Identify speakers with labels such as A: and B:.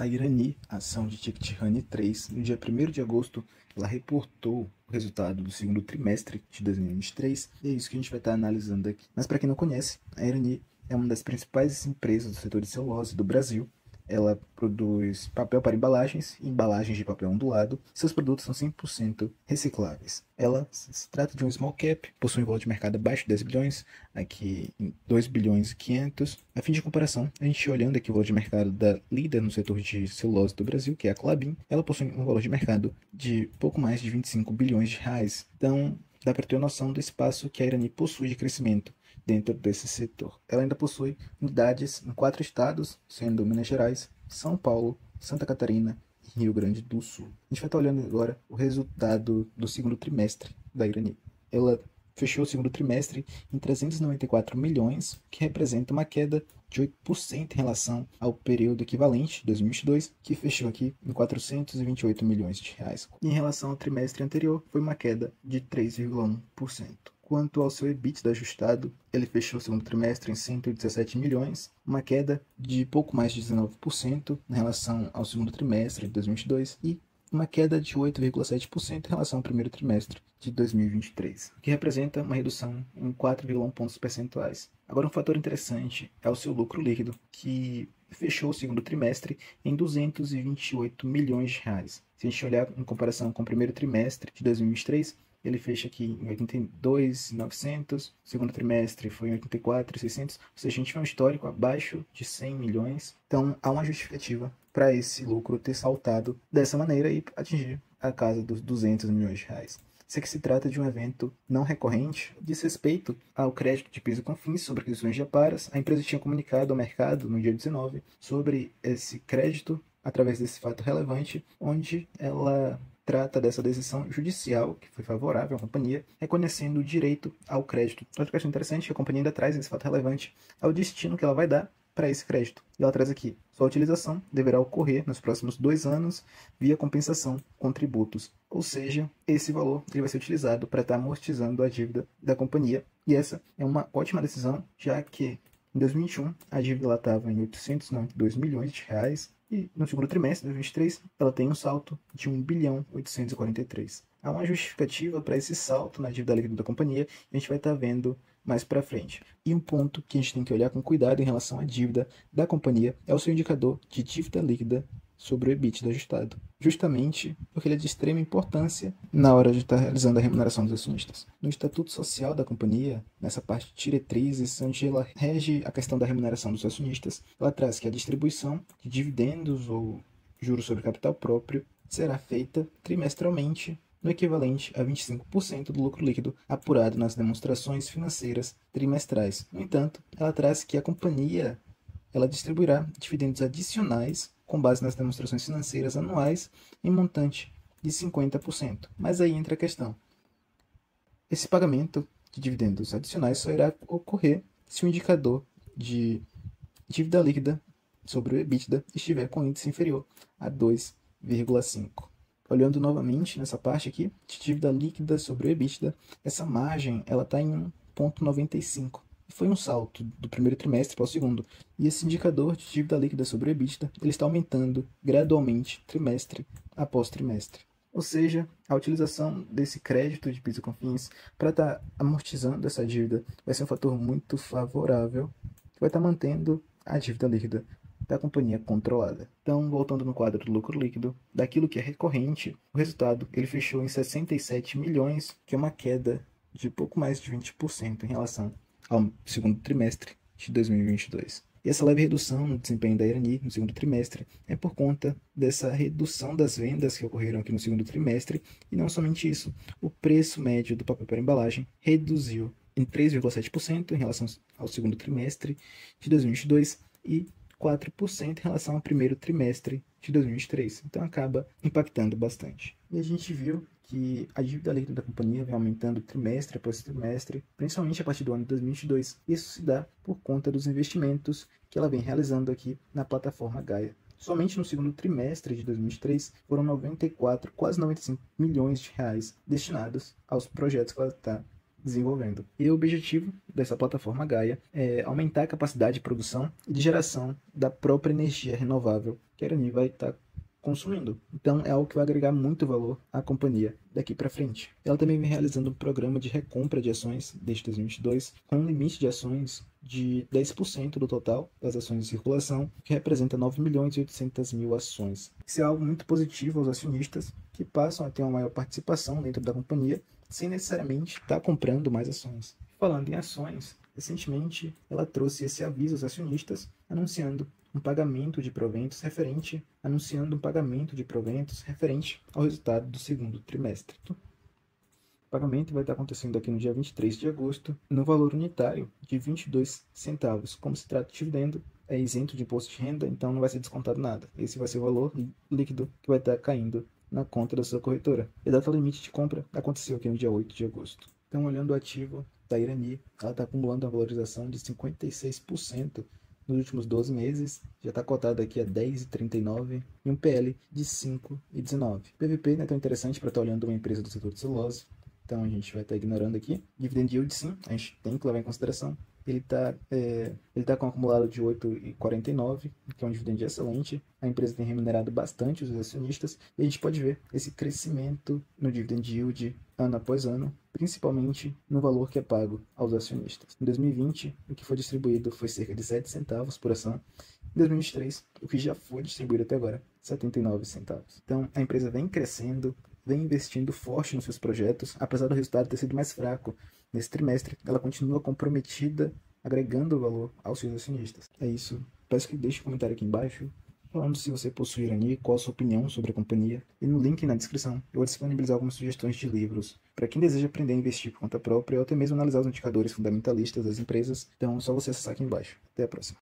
A: A Irani, ação de Ticket Honey 3, no dia 1º de agosto, ela reportou o resultado do segundo trimestre de 2023 e é isso que a gente vai estar analisando aqui. Mas para quem não conhece, a Irani é uma das principais empresas do setor de celulose do Brasil. Ela produz papel para embalagens e embalagens de papel ondulado. Seus produtos são 100% recicláveis. Ela se trata de um small cap, possui um valor de mercado abaixo de 10 bilhões, aqui em 2 bilhões e 500. A fim de comparação, a gente olhando aqui o valor de mercado da líder no setor de celulose do Brasil, que é a Klabin, ela possui um valor de mercado de pouco mais de 25 bilhões de reais. Então, dá para ter uma noção do espaço que a Irani possui de crescimento dentro desse setor. Ela ainda possui unidades em 4 estados, sendo Minas Gerais, São Paulo, Santa Catarina e Rio Grande do Sul. A gente vai estar olhando agora o resultado do segundo trimestre da Irani. Ela fechou o segundo trimestre em 394 milhões, que representa uma queda de 8% em relação ao período equivalente, 2022, que fechou aqui em 428 milhões de reais. E em relação ao trimestre anterior, foi uma queda de 3,1%. Quanto ao seu EBITDA ajustado, ele fechou o segundo trimestre em 117 milhões, uma queda de pouco mais de 19% em relação ao segundo trimestre de 2022 e uma queda de 8,7% em relação ao primeiro trimestre de 2023, o que representa uma redução em 4,1 pontos percentuais. Agora, um fator interessante é o seu lucro líquido, que fechou o segundo trimestre em 228 milhões de reais. Se a gente olhar em comparação com o primeiro trimestre de 2023, ele fecha aqui em 82.900, o segundo trimestre foi em 84.600, ou seja, a gente tem um histórico abaixo de 100 milhões. Então, há uma justificativa para esse lucro ter saltado dessa maneira e atingir a casa dos 200 milhões de reais. Isso aqui se trata de um evento não recorrente, diz respeito ao crédito de PIS e COFINS sobre aquisições de aparas. A empresa tinha comunicado ao mercado no dia 19 sobre esse crédito através desse fato relevante, onde ela trata dessa decisão judicial, que foi favorável à companhia, reconhecendo o direito ao crédito. Outra questão interessante é que a companhia ainda traz esse fato relevante ao destino que ela vai dar para esse crédito. E ela traz aqui: sua utilização deverá ocorrer nos próximos 2 anos via compensação com tributos. Ou seja, esse valor ele vai ser utilizado para estar amortizando a dívida da companhia. E essa é uma ótima decisão, já que em 2021 a dívida estava em 892 milhões de reais e no segundo trimestre de 2023 ela tem um salto de 1 bilhão 843. Há uma justificativa para esse salto na dívida líquida da companhia e a gente vai estar vendo mais para frente. E um ponto que a gente tem que olhar com cuidado em relação à dívida da companhia é o seu indicador de dívida líquida sobre o EBITDA ajustado, justamente porque ele é de extrema importância na hora de estar realizando a remuneração dos acionistas. No estatuto social da companhia, nessa parte de diretrizes, onde ela rege a questão da remuneração dos acionistas, ela traz que a distribuição de dividendos ou juros sobre capital próprio será feita trimestralmente, no equivalente a 25% do lucro líquido apurado nas demonstrações financeiras trimestrais. No entanto, ela traz que a companhia ela distribuirá dividendos adicionais com base nas demonstrações financeiras anuais em montante de 50%. Mas aí entra a questão: esse pagamento de dividendos adicionais só irá ocorrer se o indicador de dívida líquida sobre o EBITDA estiver com índice inferior a 2,5. Olhando novamente nessa parte aqui, de dívida líquida sobre o EBITDA, essa margem ela está em 1,95. Foi um salto do primeiro trimestre para o segundo. E esse indicador de dívida líquida sobre o EBITDA ele está aumentando gradualmente, trimestre após trimestre. Ou seja, a utilização desse crédito de PIS e COFINS para estar amortizando essa dívida vai ser um fator muito favorável, que vai estar mantendo a dívida líquida da companhia controlada. Então, voltando no quadro do lucro líquido, daquilo que é recorrente, o resultado ele fechou em 67 milhões, que é uma queda de pouco mais de 20% em relação ao segundo trimestre de 2022. E essa leve redução no desempenho da Irani no segundo trimestre é por conta dessa redução das vendas que ocorreram aqui no segundo trimestre, e não somente isso, o preço médio do papel para embalagem reduziu em 3,7% em relação ao segundo trimestre de 2022 e 4% em relação ao primeiro trimestre de 2023. Então acaba impactando bastante. E a gente viu que a dívida líquida da companhia vem aumentando trimestre após trimestre, principalmente a partir do ano de 2022. Isso se dá por conta dos investimentos que ela vem realizando aqui na plataforma Gaia. Somente no segundo trimestre de 2023 foram 94, quase 95 milhões de reais destinados aos projetos que ela está desenvolvendo. E o objetivo dessa plataforma Gaia é aumentar a capacidade de produção e de geração da própria energia renovável que que a Irani vai estar consumindo. Então é algo que vai agregar muito valor à companhia daqui para frente. Ela também vem realizando um programa de recompra de ações desde 2022, com um limite de ações de 10% do total das ações em circulação, que representa 9.800.000 ações. Isso é algo muito positivo aos acionistas, que passam a ter uma maior participação dentro da companhia, sem necessariamente estar comprando mais ações. Falando em ações, recentemente ela trouxe esse aviso aos acionistas, anunciando um pagamento de proventos referente ao resultado do segundo trimestre. O pagamento vai estar acontecendo aqui no dia 23 de agosto, no valor unitário de 22 centavos. Como se trata de dividendo, é isento de imposto de renda, então não vai ser descontado nada. Esse vai ser o valor líquido que vai estar caindo na conta da sua corretora. E a data limite de compra aconteceu aqui no dia 8 de agosto. Então, olhando o ativo da Irani, ela está acumulando uma valorização de 56% nos últimos 12 meses, já está cotada aqui a 10,39 e um PL de 5,19. PVP não é tão interessante para estar olhando uma empresa do setor de celulose, então a gente vai estar ignorando aqui. Dividend yield, sim, a gente tem que levar em consideração. Ele tá com um acumulado de 8,49, que é um dividend excelente. A empresa tem remunerado bastante os acionistas e a gente pode ver esse crescimento no dividend yield ano após ano, principalmente no valor que é pago aos acionistas. Em 2020, o que foi distribuído foi cerca de 7 centavos por ação. Em 2023, o que já foi distribuído até agora, 79 centavos. Então, a empresa vem crescendo, vem investindo forte nos seus projetos, apesar do resultado ter sido mais fraco nesse trimestre, ela continua comprometida, agregando valor aos seus acionistas. É isso. Peço que deixe um comentário aqui embaixo, falando se você possui Irani, qual a sua opinião sobre a companhia. E no link na descrição eu vou disponibilizar algumas sugestões de livros para quem deseja aprender a investir por conta própria ou até mesmo analisar os indicadores fundamentalistas das empresas. Então é só você acessar aqui embaixo. Até a próxima.